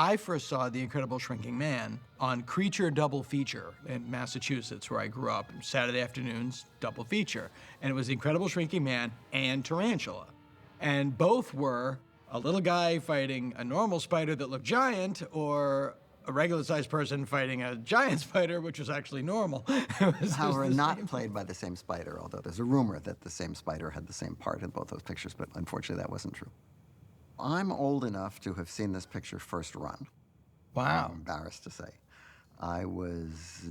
I first saw The Incredible Shrinking Man on Creature Double Feature in Massachusetts, where I grew up. Saturday afternoons, double feature. And it was The Incredible Shrinking Man and Tarantula. And both were a little guy fighting a normal spider that looked giant, or a regular-sized person fighting a giant spider, which was actually normal. However, not played by the same spider, although there's a rumor that the same spider had the same part in both those pictures, but unfortunately that wasn't true. I'm old enough to have seen this picture first run. Wow. I'm embarrassed to say. I was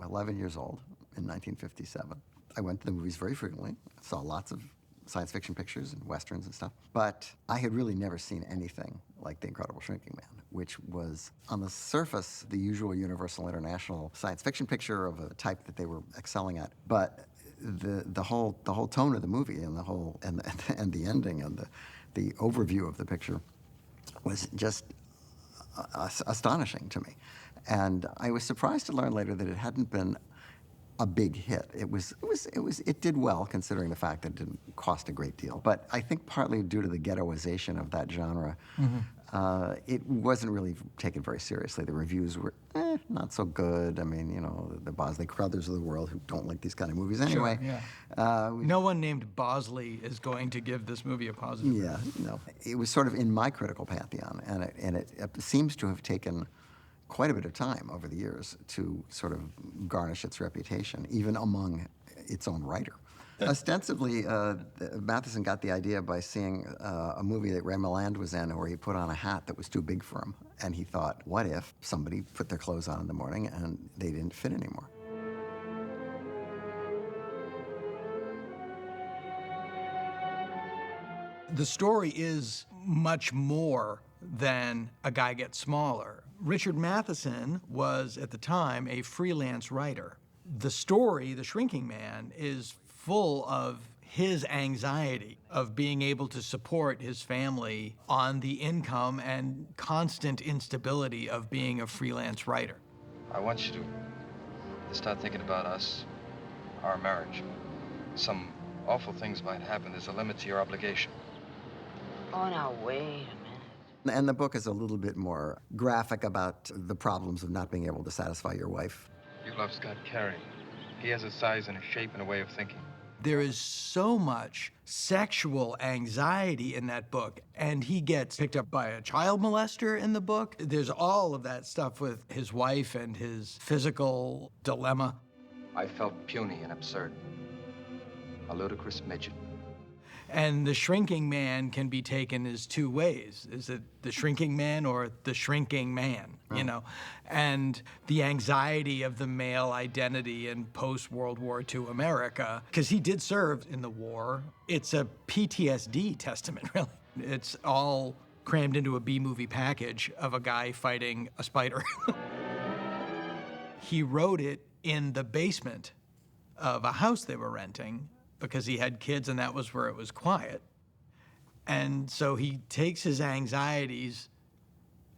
11 years old in 1957. I went to the movies very frequently, saw lots of science fiction pictures and westerns and stuff, but I had really never seen anything like The Incredible Shrinking Man, which was, on the surface, the usual Universal International science fiction picture of a type that they were excelling at. But the whole tone of the movie and and the ending and the overview of the picture was just astonishing to me. And I was surprised to learn later that it hadn't been a big hit. It did well, considering the fact that it didn't cost a great deal. But I think partly due to the ghettoization of that genre, it wasn't really taken very seriously. The reviews were not so good. I mean, you know, the Bosley Crothers of the world who don't like these kind of movies anyway. Sure, yeah. No one named Bosley is going to give this movie a positive review. Yeah, no. It was sort of in my critical pantheon, and it seems to have taken quite a bit of time over the years to sort of garnish its reputation, even among its own writer. Ostensibly, Matheson got the idea by seeing a movie that Ray Milland was in where he put on a hat that was too big for him. And he thought, what if somebody put their clothes on in the morning and they didn't fit anymore? The story is much more than a guy gets smaller. Richard Matheson was, at the time, a freelance writer. The story, The Shrinking Man, is full of his anxiety of being able to support his family on the income and constant instability of being a freelance writer. I want you to start thinking about us, our marriage. Some awful things might happen. There's a limit to your obligation. Oh, now, wait a minute. And the book is a little bit more graphic about the problems of not being able to satisfy your wife. You love Scott Carey. He has a size and a shape and a way of thinking. There is so much sexual anxiety in that book, and he gets picked up by a child molester in the book. There's all of that stuff with his wife and his physical dilemma. I felt puny and absurd. A ludicrous midget. And The Shrinking Man can be taken as two ways. Is it the shrinking man or the shrinking man, you know? And the anxiety of the male identity in post-World War II America, because he did serve in the war. It's a PTSD testament, really. It's all crammed into a B-movie package of a guy fighting a spider. He wrote it in the basement of a house they were renting, because he had kids and that was where it was quiet. And so he takes his anxieties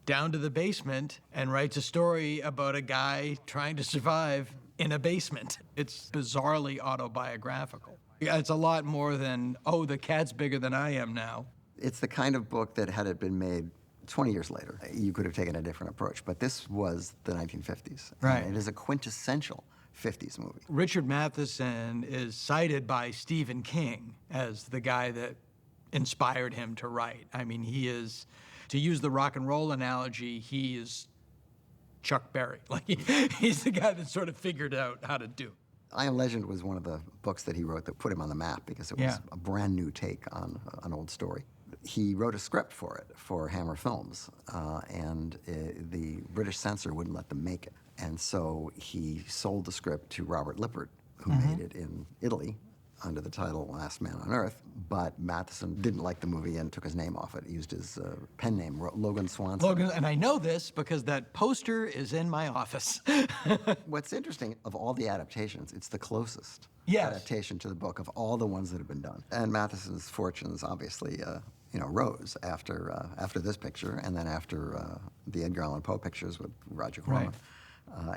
down to the basement and writes a story about a guy trying to survive in a basement. It's bizarrely autobiographical. It's a lot more than, oh, the cat's bigger than I am now. It's the kind of book that, had it been made 20 years later, you could have taken a different approach. But this was the 1950s. Right. And it is a quintessential 50s movie. Richard Matheson is cited by Stephen King as the guy that inspired him to write. I mean, he is, to use the rock and roll analogy, he is Chuck Berry. Like, he's the guy that sort of figured out how to do it. I Am Legend was one of the books that he wrote that put him on the map because it was a brand new take on an old story. He wrote a script for it for Hammer Films, and the British censor wouldn't let them make it. And so he sold the script to Robert Lippert, who made it in Italy under the title Last Man on Earth. But Matheson didn't like the movie and took his name off it. He used his pen name, Logan Swanson. Logan, and I know this because that poster is in my office. What's interesting, of all the adaptations, it's the closest adaptation to the book of all the ones that have been done. And Matheson's fortunes obviously rose after this picture, and then after the Edgar Allan Poe pictures with Roger Corman.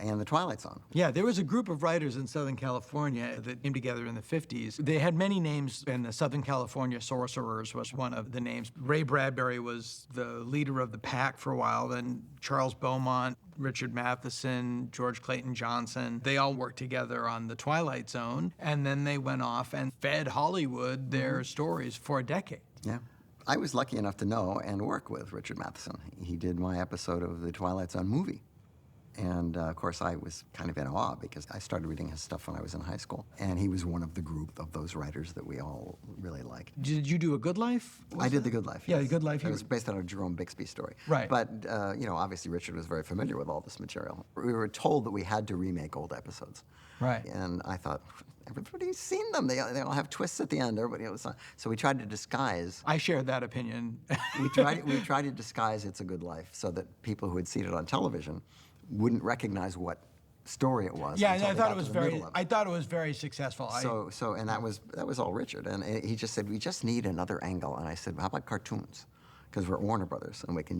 and The Twilight Zone. Yeah, there was a group of writers in Southern California that came together in the 50s. They had many names, and the Southern California Sorcerers was one of the names. Ray Bradbury was the leader of the pack for a while, then Charles Beaumont, Richard Matheson, George Clayton Johnson. They all worked together on The Twilight Zone, and then they went off and fed Hollywood their stories for a decade. Yeah. I was lucky enough to know and work with Richard Matheson. He did my episode of the Twilight Zone movie. And of course, I was kind of in awe because I started reading his stuff when I was in high school. And he was one of the group of those writers that we all really liked. Did you do A Good Life? I did The Good Life. Yeah, yes. The Good Life. It was based on a Jerome Bixby story. Right. But, obviously Richard was very familiar with all this material. We were told that we had to remake old episodes. Right. And I thought, everybody's seen them. They all have twists at the end. So we tried to disguise. I shared that opinion. we tried to disguise It's a Good Life so that people who had seen it on television wouldn't recognize what story it was. Yeah, until I they thought got it was to the very. middle of it. I thought it was very successful. And that was all Richard. And he just said, we just need another angle. And I said, how about cartoons? Because we're Warner Brothers, and we can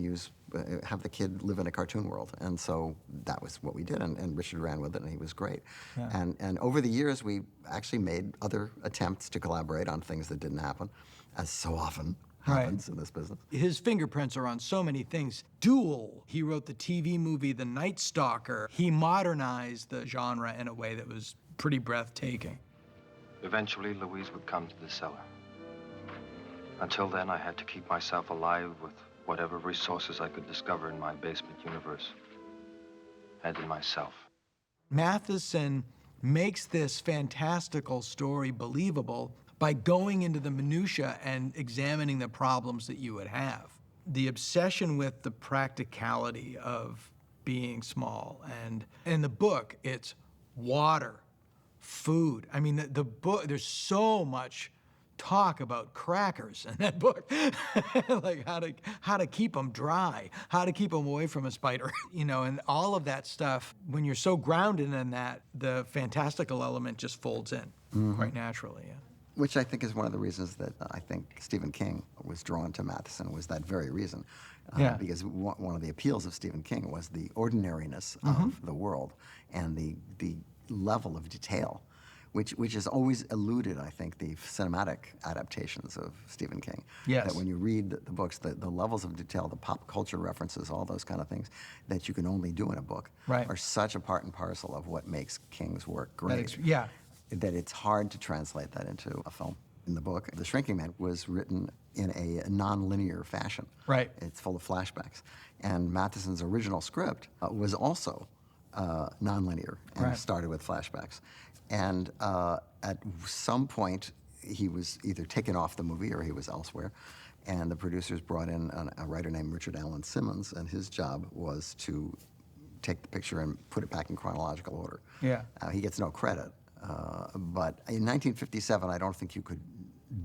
have the kid live in a cartoon world. And so that was what we did, and Richard ran with it, and he was great. Yeah. And over the years, we actually made other attempts to collaborate on things that didn't happen, as so often happens in this business. His fingerprints are on so many things. Duel, he wrote the TV movie The Night Stalker. He modernized the genre in a way that was pretty breathtaking. Eventually, Louise would come to the cellar. Until then, I had to keep myself alive with whatever resources I could discover in my basement universe and in myself. Matheson makes this fantastical story believable by going into the minutia and examining the problems that you would have. The obsession with the practicality of being small. And in the book, it's water, food. I mean, the book, there's so much talk about crackers in that book, like how to keep them dry, how to keep them away from a spider, and all of that stuff. When you're so grounded in that, the fantastical element just folds in quite naturally. Yeah. Which I think is one of the reasons that I think Stephen King was drawn to Matheson, was that very reason. Because one of the appeals of Stephen King was the ordinariness of the world and the level of detail, which has always eluded, I think, the cinematic adaptations of Stephen King. Yes. That when you read the books, the levels of detail, the pop culture references, all those kind of things that you can only do in a book are such a part and parcel of what makes King's work great. That it's hard to translate that into a film. In the book, The Shrinking Man was written in a non-linear fashion. Right. It's full of flashbacks. And Matheson's original script was also non-linear and started with flashbacks. And at some point, he was either taken off the movie or he was elsewhere. And the producers brought in a writer named Richard Allen Simmons, and his job was to take the picture and put it back in chronological order. Yeah. He gets no credit. But in 1957, I don't think you could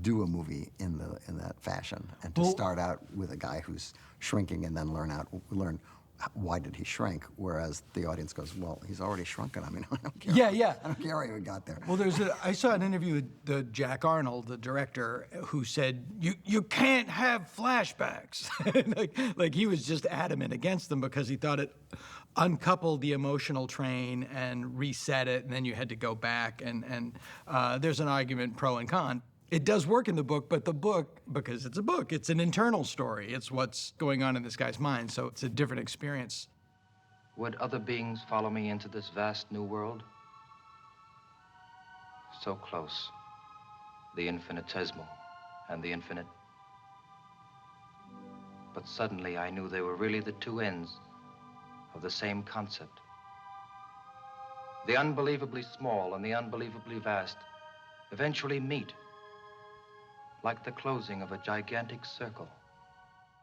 do a movie in that fashion, and to start out with a guy who's shrinking and then learn why did he shrink, whereas the audience goes, well, he's already shrunken. I mean, I don't care. Yeah. I don't care how he got there. Well, I saw an interview with Jack Arnold, the director, who said, you can't have flashbacks. like he was just adamant against them because he thought it uncoupled the emotional train and reset it, and then you had to go back. And there's an argument pro and con. It does work in the book, but the book, because it's a book, it's an internal story. It's what's going on in this guy's mind, so it's a different experience. Would other beings follow me into this vast new world? So close. The infinitesimal and the infinite. But suddenly I knew they were really the two ends of the same concept. The unbelievably small and the unbelievably vast eventually meet, like the closing of a gigantic circle.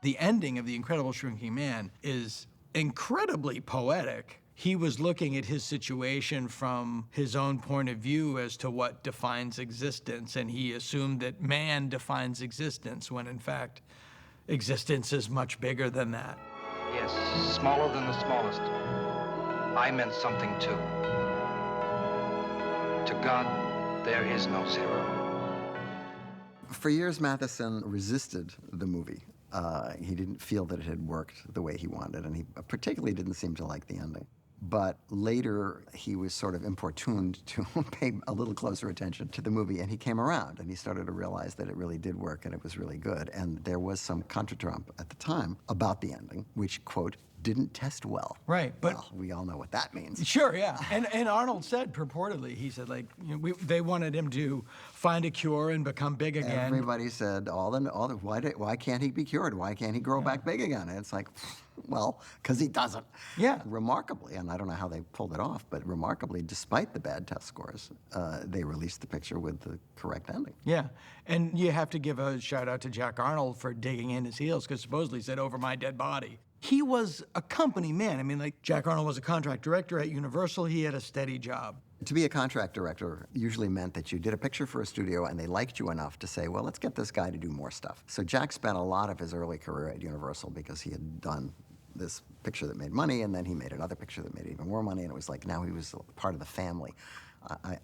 The ending of The Incredible Shrinking Man is incredibly poetic. He was looking at his situation from his own point of view as to what defines existence, and he assumed that man defines existence, when in fact, existence is much bigger than that. Yes, smaller than the smallest. I meant something too. To God, there is no zero. For years, Matheson resisted the movie. He didn't feel that it had worked the way he wanted, and he particularly didn't seem to like the ending. But later, he was sort of importuned to pay a little closer attention to the movie, and he came around, and he started to realize that it really did work, and it was really good. And there was some contretemps at the time about the ending, which, quote, didn't test well. Right, but well, we all know what that means. sure, yeah. And Arnold said purportedly, he said like they wanted him to find a cure and become big again. Everybody said why can't he be cured? Why can't he grow back big again? And it's like, well, because he doesn't. Yeah. Remarkably, and I don't know how they pulled it off, but remarkably, despite the bad test scores, they released the picture with the correct ending. Yeah, and you have to give a shout out to Jack Arnold for digging in his heels, because supposedly he said, "Over my dead body." He was a company man. I mean, like, Jack Arnold was a contract director at Universal. He had a steady job. To be a contract director usually meant that you did a picture for a studio and they liked you enough to say, well, let's get this guy to do more stuff. So Jack spent a lot of his early career at Universal because he had done this picture that made money, and then he made another picture that made even more money, and it was like now he was part of the family.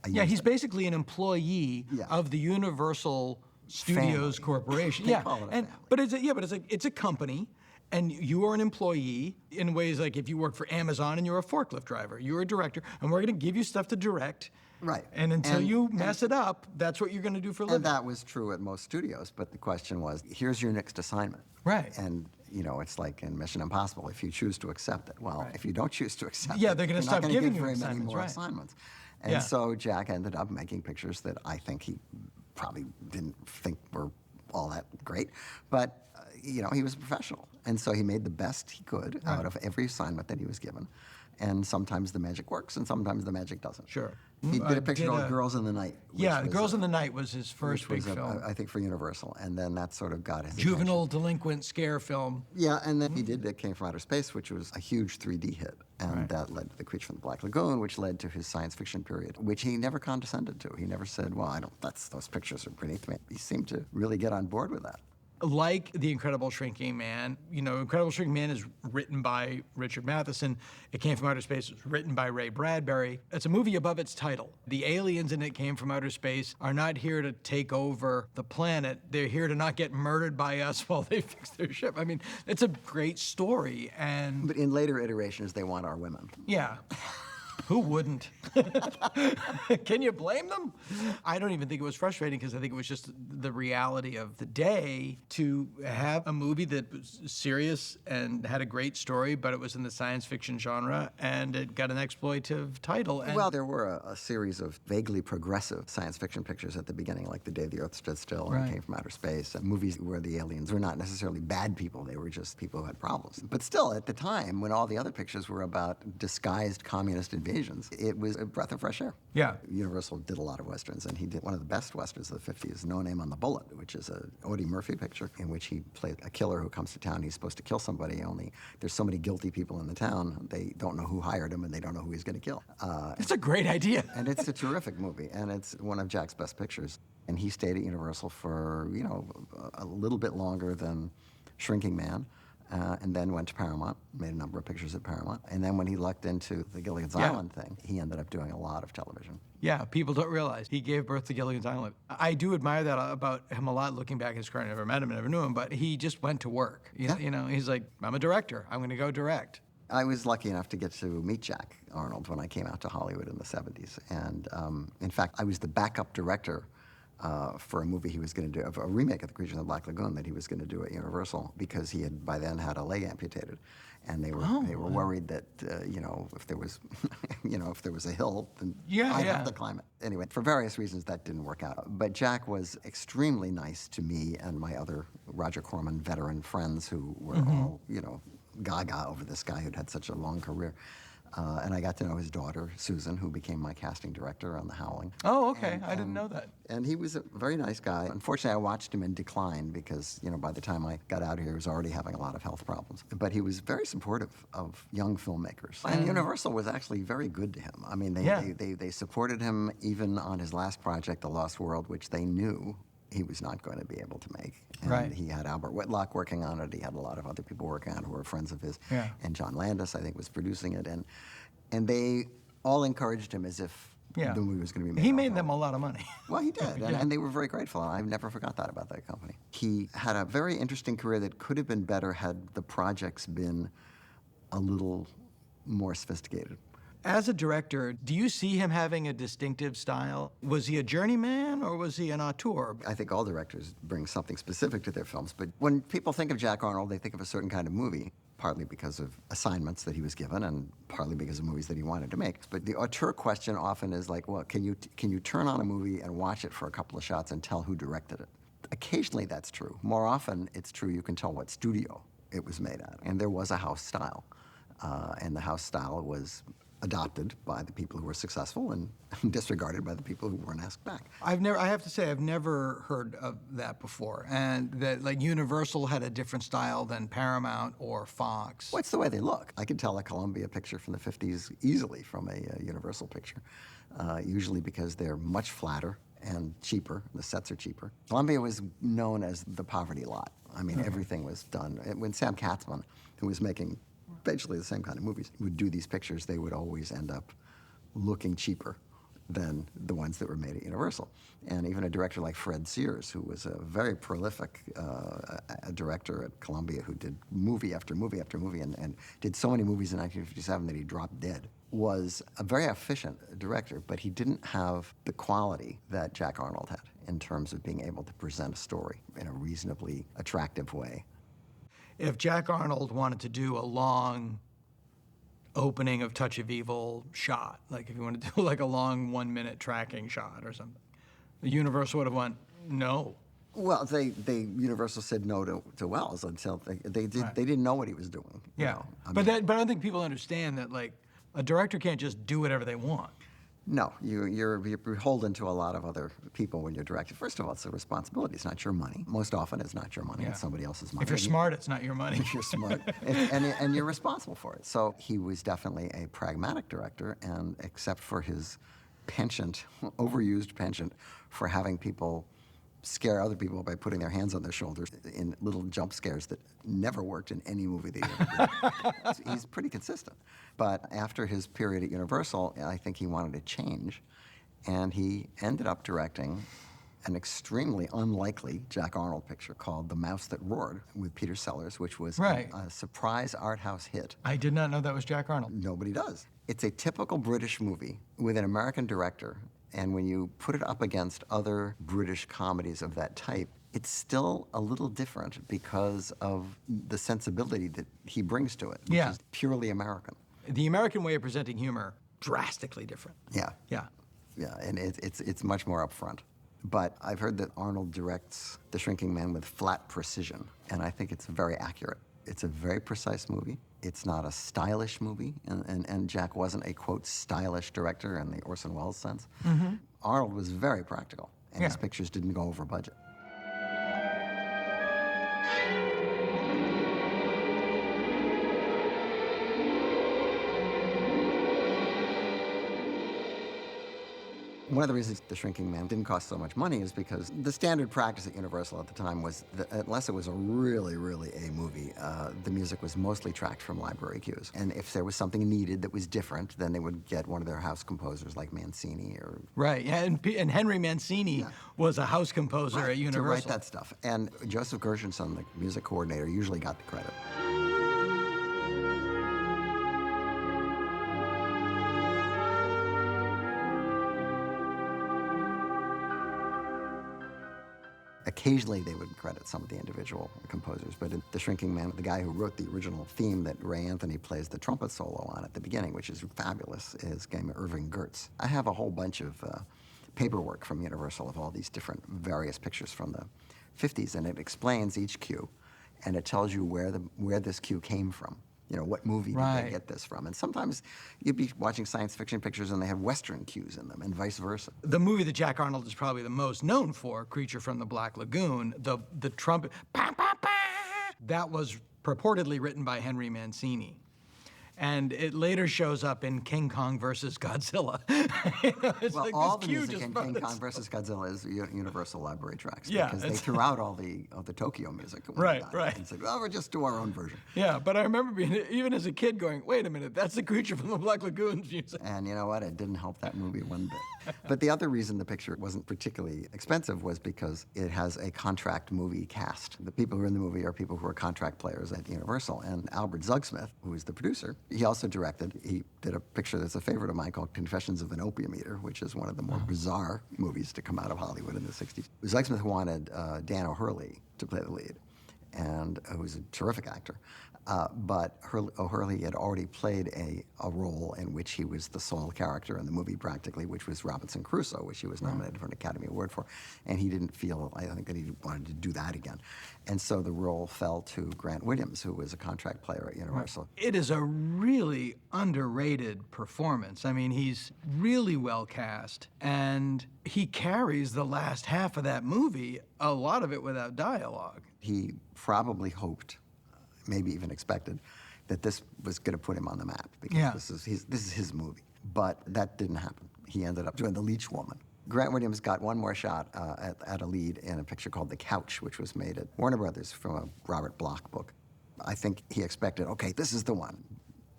Yeah, he's basically an employee of the Universal Studios Corporation. They call it a family. But it's a company. And you are an employee in ways like if you work for Amazon and you're a forklift driver, you're a director, and we're going to give you stuff to direct. Right. And until you mess it up, that's what you're going to do for a living. And that was true at most studios, but the question was, here's your next assignment. Right. And, it's like in Mission Impossible, if you choose to accept it. Well, if you don't choose to accept Yeah, it, they're gonna you're stop not giving give you very many assignments, more right. assignments. And so Jack ended up making pictures that I think he probably didn't think were all that great, but he was a professional, and so he made the best he could out of every assignment that he was given. And sometimes the magic works, and sometimes the magic doesn't. Sure. He did a picture called Girls in the Night. Girls in the Night was his first big film. I think for Universal, and then that sort of got his Juvenile attention. delinquent scare film. Yeah, and then he did It Came From Outer Space, which was a huge 3D hit, and that led to The Creature from the Black Lagoon, which led to his science fiction period, which he never condescended to. He never said, well, those pictures are beneath me. He seemed to really get on board with that. Like The Incredible Shrinking Man, Incredible Shrinking Man is written by Richard Matheson. It Came From Outer Space was written by Ray Bradbury. It's a movie above its title. The aliens in It Came From Outer Space are not here to take over the planet. They're here to not get murdered by us while they fix their ship. I mean, it's a great story. But in later iterations, they want our women. Yeah. Who wouldn't? Can you blame them? I don't even think it was frustrating because I think it was just the reality of the day to have a movie that was serious and had a great story, but it was in the science fiction genre and it got an exploitive title. And Well, there were a series of vaguely progressive science fiction pictures at the beginning, like The Day the Earth Stood Still and It Came From Outer Space, and movies where the aliens were not necessarily bad people, they were just people who had problems. But still, at the time, when all the other pictures were about disguised communist invasions, it was a breath of fresh air. Yeah. Universal did a lot of westerns, and he did one of the best westerns of the 50s, No Name on the Bullet, which is a Audie Murphy picture in which he played a killer who comes to town. He's supposed to kill somebody, only there's so many guilty people in the town, they don't know who hired him, and they don't know who he's going to kill. it's a great idea. And it's a terrific movie, and it's one of Jack's best pictures. And he stayed at Universal for, a little bit longer than Shrinking Man. And then went to Paramount, made a number of pictures at Paramount. And then when he lucked into the Gilligan's Island thing, he ended up doing a lot of television. Yeah, people don't realize he gave birth to Gilligan's Island. I do admire that about him a lot, looking back at his career. I never met him, never knew him, but he just went to work. He's like, I'm a director. I'm going to go direct. I was lucky enough to get to meet Jack Arnold when I came out to Hollywood in the 70s. And in fact, I was the backup director for a movie he was going to do, a remake of The Creature from the Black Lagoon that he was going to do at Universal, because he had by then had a leg amputated, and they were worried that if there was if there was a hill, then I'd have to climb it. Anyway, for various reasons that didn't work out. But Jack was extremely nice to me and my other Roger Corman veteran friends who were all gaga over this guy who'd had such a long career. And I got to know his daughter, Susan, who became my casting director on The Howling. Oh, okay. I didn't know that. And he was a very nice guy. Unfortunately, I watched him in decline because, by the time I got out here, he was already having a lot of health problems. But he was very supportive of young filmmakers. And Universal was actually very good to him. I mean, they supported him even on his last project, The Lost World, which they knew he was not going to be able to make. And he had Albert Whitlock working on it. He had a lot of other people working on it who were friends of his. Yeah. And John Landis, I think, was producing it. And they all encouraged him as if the movie was going to be made. He made them a lot of money. Well, he did, and they were very grateful. I never forgot that about that company. He had a very interesting career that could have been better had the projects been a little more sophisticated. As a director, do you see him having a distinctive style? Was he a journeyman or was he an auteur? I think all directors bring something specific to their films, but when people think of Jack Arnold, they think of a certain kind of movie, partly because of assignments that he was given and partly because of movies that he wanted to make. But the auteur question often is like, well, can you turn on a movie and watch it for a couple of shots and tell who directed it? Occasionally that's true. More often it's true you can tell what studio it was made at. And there was a house style. And the house style was adopted by the people who were successful and disregarded by the people who weren't asked back. I have to say, I've never heard of that before. And that, like, Universal had a different style than Paramount or Fox. Well, it's the way they look. I could tell a Columbia picture from the 50s easily from a Universal picture, usually because they're much flatter and cheaper. The sets are cheaper. Columbia was known as the poverty lot. I mean, everything was done. When Sam Katzman, who was making basically the same kind of movies, would do these pictures, they would always end up looking cheaper than the ones that were made at Universal. And even a director like Fred Sears, who was a very prolific a director at Columbia, who did movie after movie after movie and did so many movies in 1957 that he dropped dead, was a very efficient director, but he didn't have the quality that Jack Arnold had in terms of being able to present a story in a reasonably attractive way. If Jack Arnold wanted to do a long opening of Touch of Evil shot, like if you wanted to do like a long 1-minute tracking shot or something, the Universal would have went, no. Well, Universal said no to Wells until they didn't know what he was doing. Yeah, You know? but I don't think people understand that, like, a director can't just do whatever they want. No, you're beholden to a lot of other people when you're directing. First of all, it's a responsibility. It's not your money. Most often, it's not your money. Yeah. It's somebody else's money. If you're smart, it's not your money. If you're smart, and you're responsible for it. So he was definitely a pragmatic director, and except for his penchant, overused penchant, for having people scare other people by putting their hands on their shoulders in little jump scares that never worked in any movie that he ever did. He's pretty consistent. But after his period at Universal, I think he wanted to change, and he ended up directing an extremely unlikely Jack Arnold picture called The Mouse That Roared with Peter Sellers, which was Right. a surprise art house hit. I did not know that was Jack Arnold. Nobody does. It's a typical British movie with an American director, and when you put it up against other British comedies of that type, it's still a little different because of the sensibility that he brings to it, which Yeah. is purely American. The American way of presenting humor, drastically different. Yeah. Yeah. Yeah, and it's much more upfront. But I've heard that Arnold directs The Shrinking Man with flat precision, and I think it's very accurate. It's a very precise movie. It's not a stylish movie, and Jack wasn't a, quote, stylish director in the Orson Welles sense. Arnold was very practical, and his Yeah. pictures didn't go over budget. One of the reasons The Shrinking Man didn't cost so much money is because the standard practice at Universal at the time was that unless it was a really, really A movie, the music was mostly tracked from library cues. And if there was something needed that was different, then they would get one of their house composers like Mancini or... Right, yeah, and Henry Mancini was a house composer at Universal. to write that stuff. And Joseph Gershenson, the music coordinator, usually got the credit. Occasionally, they would credit some of the individual composers, but in The Shrinking Man, the guy who wrote the original theme that Ray Anthony plays the trumpet solo on at the beginning, which is fabulous, is a guy named Irving Gertz. I have a whole bunch of paperwork from Universal of all these different various pictures from the 50s, and it explains each cue, and it tells you where this cue came from. You know, what movie did they get this from? And sometimes you'd be watching science fiction pictures and they have Western cues in them, and vice versa. The movie that Jack Arnold is probably the most known for, Creature from the Black Lagoon, the trumpet, bah, bah, bah, that was purportedly written by Henry Mancini. And it later shows up in King Kong versus Godzilla. You know, it's Well, like all this the cue music just in brought King Kong itself. versus Godzilla is Universal Library tracks, Yeah, because they it's- threw out all the Tokyo music. when they Right, died right. And said, well, we'll just do our own version. Yeah, but I remember being, even as a kid, going, wait a minute, that's the Creature from the Black Lagoon's music. And you know what? It didn't help that movie one bit. But the other reason the picture wasn't particularly expensive was because it has a contract movie cast. The people who are in the movie are people who are contract players at Universal. And Albert Zugsmith, who is the producer, He also directed, he did a picture that's a favorite of mine called Confessions of an Opium Eater, which is one of the more bizarre movies to come out of Hollywood in the 60s. Zeigsmith wanted Dan O'Hurley to play the lead, and who's a terrific actor. But O'Hurley had already played a role in which he was the sole character in the movie practically, which was Robinson Crusoe, which he was nominated for an Academy Award for. And he didn't feel, I think, that he wanted to do that again. And so the role fell to Grant Williams, who was a contract player at Universal. It is a really underrated performance. I mean, he's really well cast, and he carries the last half of that movie, a lot of it without dialogue. He probably hoped, maybe even expected, that this was going to put him on the map, because this is his movie. But that didn't happen. He ended up doing The Leech Woman. Grant Williams got one more shot at a lead in a picture called The Couch, which was made at Warner Brothers from a Robert Bloch book. I think he expected, okay, this is the one.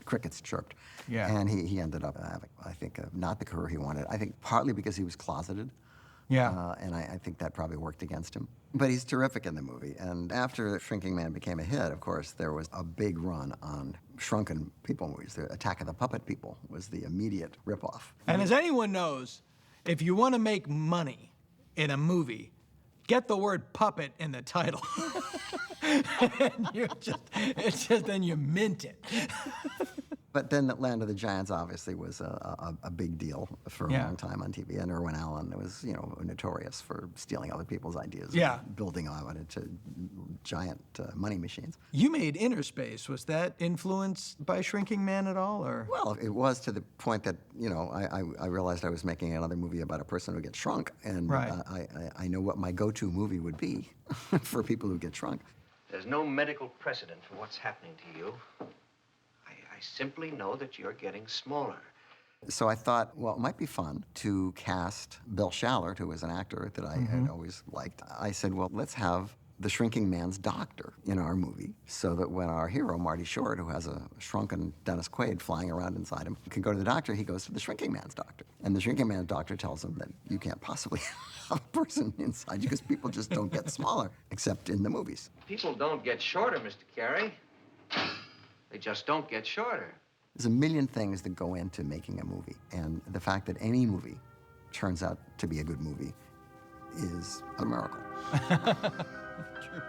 Crickets chirped. Yeah. And he ended up having, I think, not the career he wanted. I think partly because he was closeted. Yeah. And I think that probably worked against him. But he's terrific in the movie. And after Shrinking Man became a hit, of course, there was a big run on shrunken people movies. The Attack of the Puppet People was the immediate ripoff. And as anyone knows, if you want to make money in a movie, get the word puppet in the title. And then you mint it. But then Land of the Giants obviously was a big deal for a long time on TV. And Irwin Allen was, notorious for stealing other people's ideas. Yeah. And building on it to giant money machines. You made Inner Space. Was that influenced by Shrinking Man at all, or? Well, it was to the point that, I realized I was making another movie about a person who gets shrunk. And Right. I know what my go-to movie would be for people who get shrunk. There's no medical precedent for what's happening to you. I simply know that you're getting smaller. So I thought, well, it might be fun to cast Bill Shallert, who was an actor that I had always liked. I said, well, let's have the Shrinking Man's doctor in our movie, so that when our hero, Marty Short, who has a shrunken Dennis Quaid flying around inside him, can go to the doctor, he goes to the Shrinking Man's doctor. And the Shrinking Man's doctor tells him that you can't possibly have a person inside you because people just don't get smaller, except in the movies. People don't get shorter, Mr. Carey. They just don't get shorter. There's a million things that go into making a movie, and the fact that any movie turns out to be a good movie is a miracle. True.